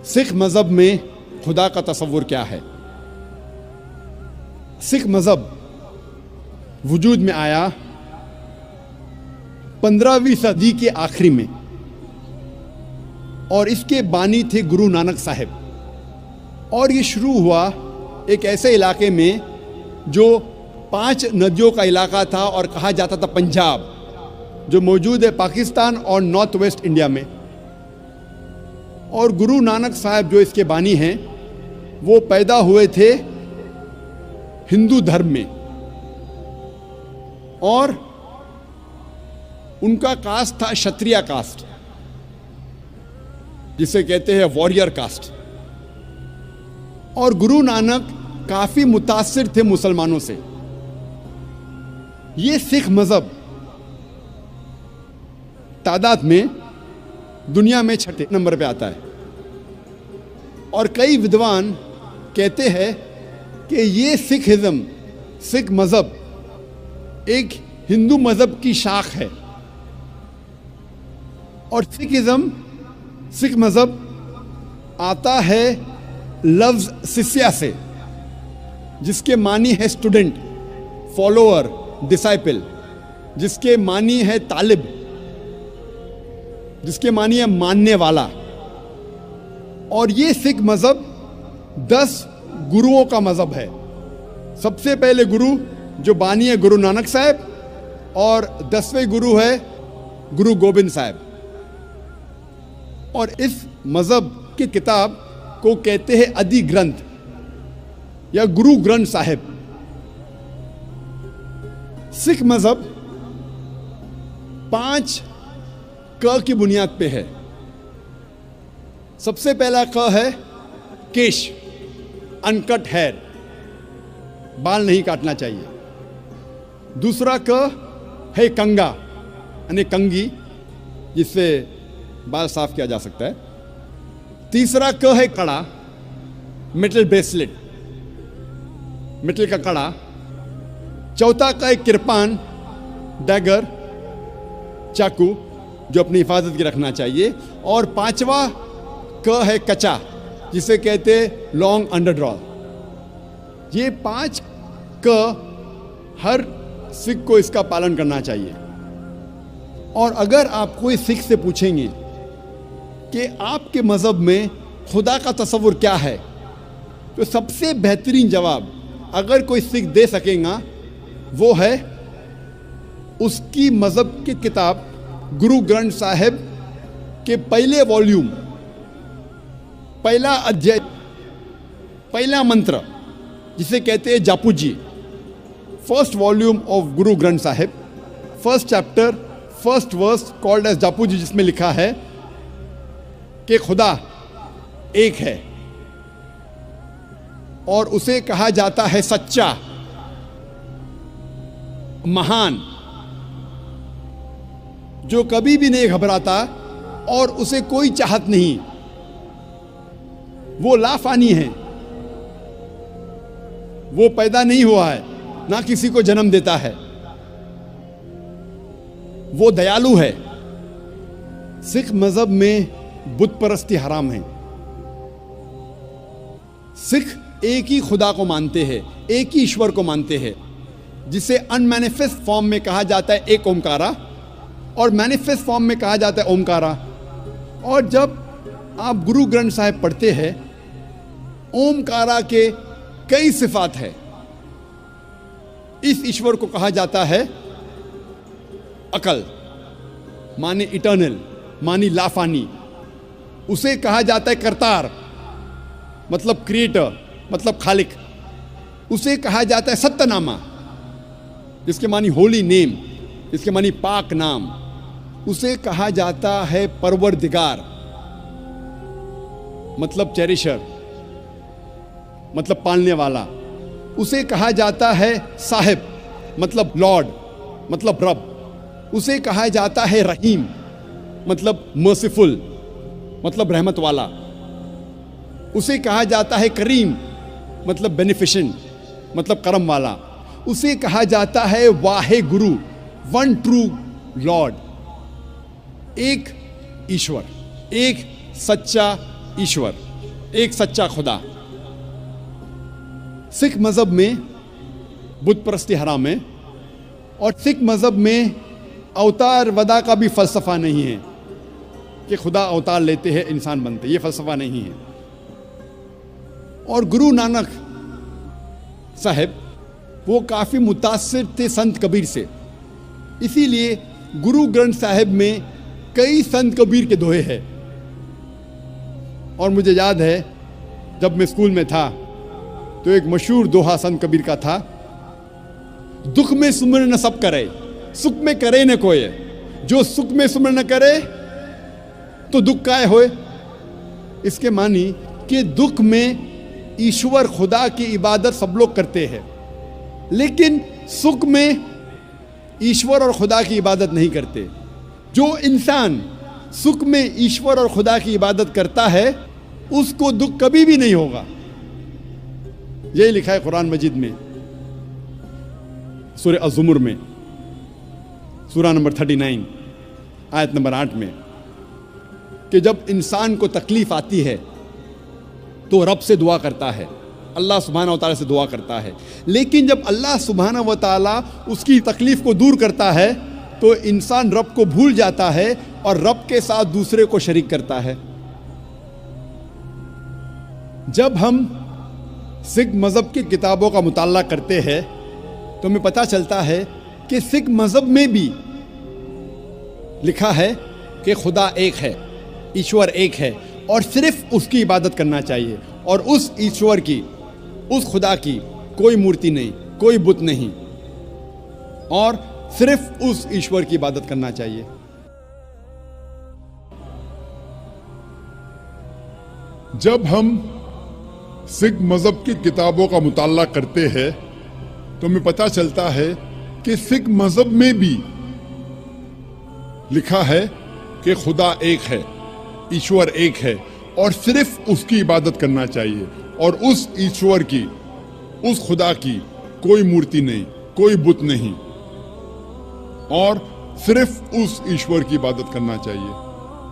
सिख मज़हब में खुदा का तसव्वुर क्या है। सिख मज़हब वजूद में आया 15वीं सदी के आखिरी में और इसके बानी थे गुरु नानक साहिब। और ये शुरू हुआ एक ऐसे इलाके में जो 5 नदियों का इलाका था और कहा जाता था पंजाब, जो मौजूद है पाकिस्तान और नॉर्थ वेस्ट इंडिया में। और गुरु नानक साहब जो इसके बानी हैं वो पैदा हुए थे हिंदू धर्म में और उनका कास्ट था क्षत्रिय कास्ट, जिसे कहते हैं वॉरियर कास्ट। और गुरु नानक काफी मुतासिर थे मुसलमानों से। ये सिख मजहब तादाद में दुनिया में 6 नंबर पे आता है और कई विद्वान कहते हैं कि ये सिखिज्म, सिख मजहब एक हिंदू मजहब की शाख है। और सिखिज्म, सिख मजहब आता है लफ्ज शिष्या से, जिसके मानी है स्टूडेंट, फॉलोअर, डिसाइपल, जिसके मानी है तालिब, जिसके मानी है मानने वाला। और ये सिख मजहब 10 गुरुओं का मजहब है। सबसे पहले गुरु जो बानी है गुरु नानक साहब और 10वें गुरु है गुरु गोबिंद साहब। और इस मजहब की किताब को कहते हैं आदि ग्रंथ या गुरु ग्रंथ साहिब। सिख मजहब 5 क की बुनियाद पे है। सबसे पहला क है केश, अनकट हेयर, बाल नहीं काटना चाहिए। दूसरा क है कंगा, यानी कंगी, जिससे बाल साफ किया जा सकता है। तीसरा क है कड़ा, मेटल ब्रेसलेट, मेटल का कड़ा। चौथा क है किरपान, डैगर, चाकू, जो अपनी हिफाजत की रखना चाहिए। और 5वां क है कचा, जिसे कहते लॉन्ग अंडरड्रॉल। ये 5 क हर सिख को इसका पालन करना चाहिए। और अगर आप कोई सिख से पूछेंगे कि आपके मजहब में खुदा का तसव्वुर क्या है, तो सबसे बेहतरीन जवाब अगर कोई सिख दे सकेगा वो है उसकी मजहब की किताब गुरु ग्रंथ साहिब के पहले वॉल्यूम, पहला अध्याय, पहला मंत्र, जिसे कहते हैं Japu ji. First volume of Guru Granth Sahib, first chapter, first verse called as Japu ji, जिसमें लिखा है कि खुदा एक है और उसे कहा जाता है सच्चा, महान, जो कभी भी नहीं घबराता और उसे कोई चाहत नहीं। वो लाफानी है, वो पैदा नहीं हुआ है, ना किसी को जन्म देता है, वो दयालु है। सिख मजहब में बुत परस्ती हराम है। सिख एक ही खुदा को मानते हैं, एक ही ईश्वर को मानते हैं, जिसे अनमैनिफेस्ट फॉर्म में कहा जाता है एक ओमकारा और मैनिफेस्ट फॉर्म में कहा जाता है ओमकारा। और जब आप गुरु ग्रंथ साहिब पढ़ते हैं, ओमकारा के कई सिफात है। इस ईश्वर को कहा जाता है अकल, माने इटर्नल, मानी लाफानी। उसे कहा जाता है करतार, मतलब क्रिएटर, मतलब खालिक। उसे कहा जाता है सत्यनामा, जिसके मानी होली नेम, जिसके मानी पाक नाम। उसे कहा जाता है परवरदिगार, मतलब चेरिशर, मतलब पालने वाला। उसे कहा जाता है साहिब, मतलब लॉर्ड, मतलब रब। उसे कहा जाता है रहीम, मतलब मर्सीफुल, मतलब रहमत वाला। उसे कहा जाता है करीम, मतलब बेनिफिशेंट, मतलब करम वाला। उसे कहा जाता है Wahe Guru, one true Lord, एक ईश्वर, एक सच्चा ईश्वर। एक सच्चा खुदा। सिख मज़हब में बुत परस्ती हराम है और सिख मज़हब में अवतार वदा का भी फ़लसफ़ा नहीं है कि खुदा अवतार लेते हैं इंसान बनते, ये फ़लसफ़ा नहीं है। और गुरु नानक साहब वो काफ़ी मुतासिर थे संत कबीर से, इसीलिए गुरु ग्रंथ साहिब में कई संत कबीर के दोहे हैं। और मुझे याद है जब मैं स्कूल में था तो एक मशहूर दोहा संत कबीर का था, दुख में सुमिर न सब करे, सुख में करे न कोय, जो सुख में सुमिर न करे तो दुख काय होए। इसके मानी कि दुख में ईश्वर खुदा की इबादत सब लोग करते हैं, लेकिन सुख में ईश्वर और खुदा की इबादत नहीं करते। जो इंसान सुख में ईश्वर और खुदा की इबादत करता है उसको दुख कभी भी नहीं होगा। यही लिखा है कुरान मजीद में, सूरह अज़्ज़ुमर में, सूरा नंबर 39 आयत नंबर 8 में, कि जब इंसान को तकलीफ आती है तो रब से दुआ करता है, अल्लाह सुब्हानहू व तआला से दुआ करता है। लेकिन जब अल्लाह सुब्हानहू व तआला उसकी तकलीफ को दूर करता है तो इंसान रब को भूल जाता है और रब के साथ दूसरे को शरीक करता है। जब हम सिख मज़हब की किताबों का मुताला करते हैं तो हमें पता चलता है कि सिख मज़हब में भी लिखा है कि खुदा एक है, ईश्वर एक है और सिर्फ उसकी इबादत करना चाहिए, और उस ईश्वर की, उस खुदा की कोई मूर्ति नहीं, कोई बुत नहीं, और सिर्फ उस ईश्वर की इबादत करना चाहिए। जब हम सिख मज़हब की किताबों का मुताला करते हैं तो हमें पता चलता है कि सिख मज़हब में भी लिखा है कि खुदा एक है, ईश्वर एक है और सिर्फ उसकी इबादत करना चाहिए, और उस ईश्वर की, उस खुदा की कोई मूर्ति नहीं, कोई बुत नहीं, और सिर्फ उस ईश्वर की इबादत करना चाहिए।